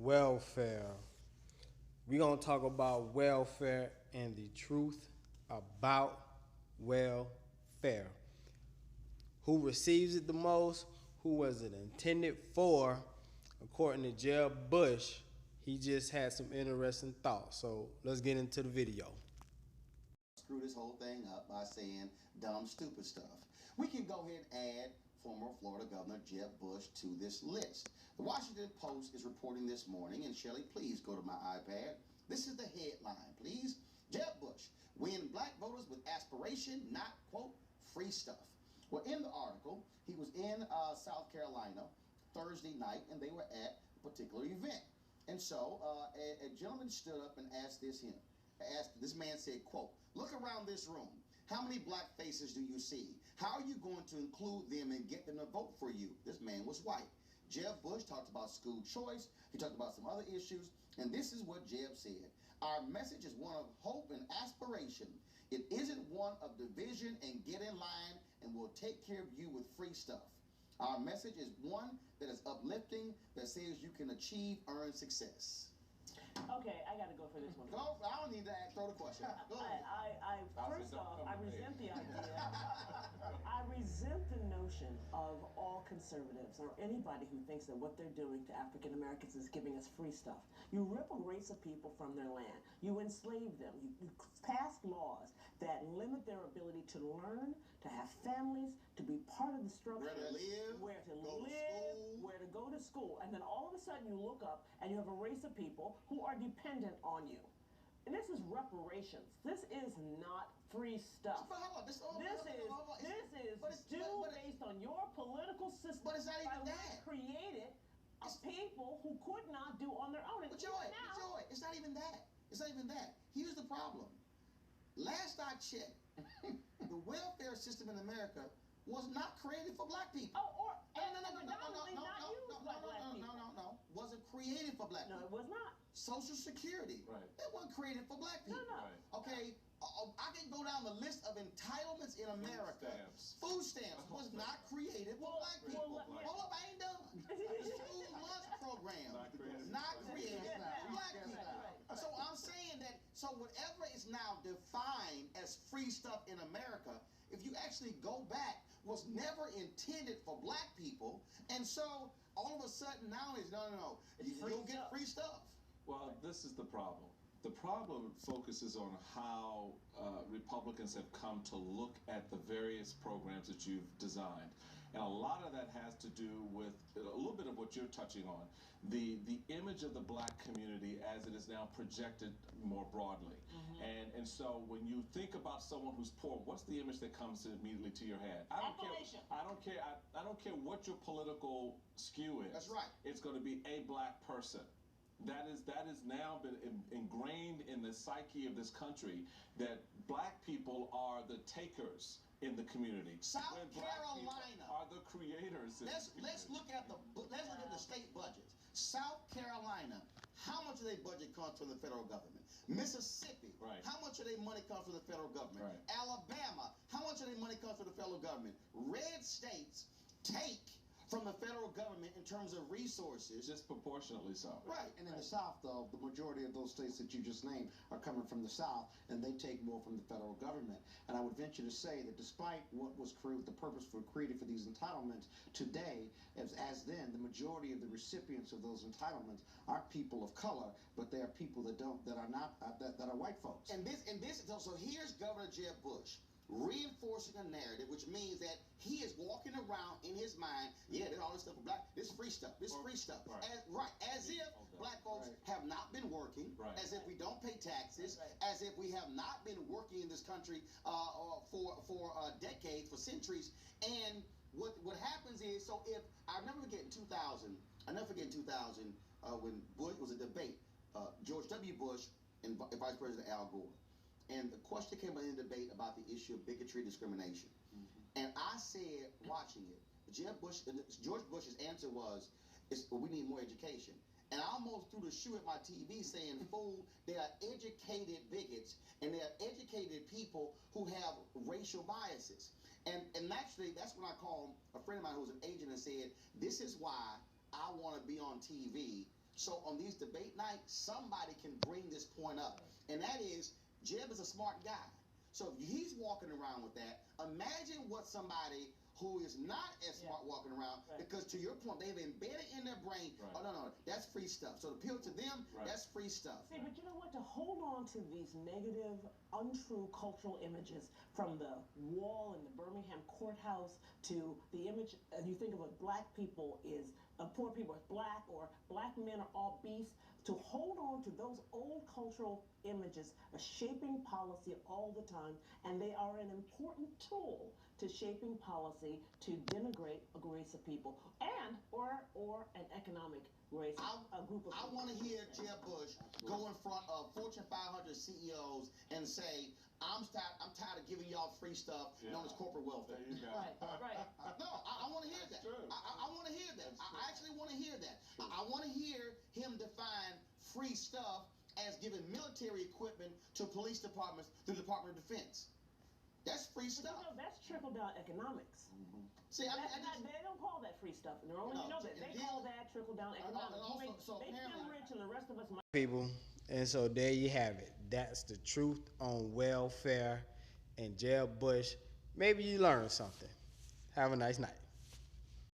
welfare. We're going to talk about welfare and the truth about welfare. Who receives it the most? Who was it intended for? According to Jeb Bush, he just had some interesting thoughts. So let's get into the video. Screw this whole thing up by saying dumb, stupid stuff. We can go ahead and add former Florida Governor Jeb Bush to this list. The Washington Post is reporting this morning, and Shelley, please go to my iPad. This is the headline, please. Jeb Bush, win black voters with aspiration, not, quote, free stuff. Well, in the article, he was in South Carolina Thursday night, and they were at a particular event. And so a gentleman stood up and asked this man said, quote, look around this room. How many black faces do you see? How are you going to include them and get them to vote for you? This man was white. Jeb Bush talked about school choice. He talked about some other issues. And this is what Jeb said. Our message is one of hope and aspiration. It isn't one of division and get in line and we'll take care of you with free stuff. Our message is one that is uplifting, that says you can achieve, earn success. Okay, I gotta go for this one. Go, I don't need to throw the question out. Go ahead. First off, I resent the idea. I resent the notion of all conservatives or anybody who thinks that what they're doing to African Americans is giving us free stuff. You rip a race of people from their land. You enslave them. You pass laws that limit their ability to learn, to have families, to be part of the structure. Where to live, where to go to school. And then all of a sudden you look up and you have a race of people who are dependent on you. And this is reparations. This is not free stuff. This is due based on your political system. But it's not even that. Created people who could not do on their own. But Joy, it's not even that. It's not even that. Here's the problem. Last I checked, the welfare system in America was not created for black people. No. Wasn't created for black people. No, it was not. Social Security. Right. That wasn't created for black people. No. Right. Okay, I can go down the list of entitlements in America. Food stamps was not created for black people. Hold up, I ain't done. The school lunch program, not created for black people. So I'm saying that, so whatever is now defined as free stuff in America, if you actually go back, was never intended for black people. And so all of a sudden now is no. You'll get free stuff. Well, this is the problem. The problem focuses on how Republicans have come to look at the various programs that you've designed. And a lot of that has to do with a little bit of what you're touching on, the image of the black community as it is now projected more broadly. Mm-hmm. And so when you think about someone who's poor, what's the image that comes immediately to your head? I don't care what your political skew is. That's right. It's going to be a black person. That is now been ingrained in the psyche of this country, that black people are the takers in the community. South Carolina are the creators. Let's look at the state budgets. South Carolina, how much of their budget comes from the federal government? Mississippi, right. How much of their money comes from the federal government? Right. Alabama, how much of their money comes from the federal government? Red states take from the federal government in terms of resources. Disproportionately so. Right. And in the South, though, the majority of those states that you just named are coming from the South, and they take more from the federal government. And I would venture to say that despite what was the purpose created for these entitlements, today, as then, the majority of the recipients of those entitlements aren't people of color, but they are people that are white folks. So here's Governor Jeb Bush reinforcing a narrative, which means that he is walking around in his mind, there's all this stuff for black, this free stuff, free stuff. Right. As if black folks have not been working, as if we don't pay taxes, as if we have not been working in this country for decades, for centuries. And what happens is, so if, I'll never forget in 2000, when Bush was a debate, George W. Bush and Vice President Al Gore. And the question came up in the debate about the issue of bigotry, discrimination. Mm-hmm. And I said, watching it, George Bush's answer was, we need more education. And I almost threw the shoe at my TV saying, fool, they are educated bigots, and they are educated people who have racial biases. And actually, that's when I called a friend of mine who was an agent and said, this is why I want to be on TV So on these debate nights, somebody can bring this point up. And that is, Jeb is a smart guy. So if he's walking around with that, imagine what somebody who is not as smart walking around, because to your point, they've embedded in their brain, oh, no, that's free stuff. So to appeal to them, that's free stuff. See, but you know what? To hold on to these negative, untrue cultural images, from the wall in the Birmingham courthouse to the image, you think of what black people is, poor people as black, or black men are all beasts, to hold on to those old cultural images are shaping policy all the time, and they are an important tool to shaping policy to denigrate a race of people, and or an economic race, a group of people. I want to hear Jeb Bush go in front of Fortune 500 CEOs and say, I'm tired of giving y'all free stuff known as corporate welfare. There you go. Right. No, I want to hear that. I want to hear that. I actually want to hear that. I want to hear him define free stuff as giving military equipment to police departments through the Department of Defense. That's free stuff. You know, that's trickle-down economics. See, they don't call that free stuff. They call that trickle-down economics. They feel rich, and the rest of us might. People, and so there you have it. That's the truth on welfare and Jeb Bush. Maybe you learned something. Have a nice night.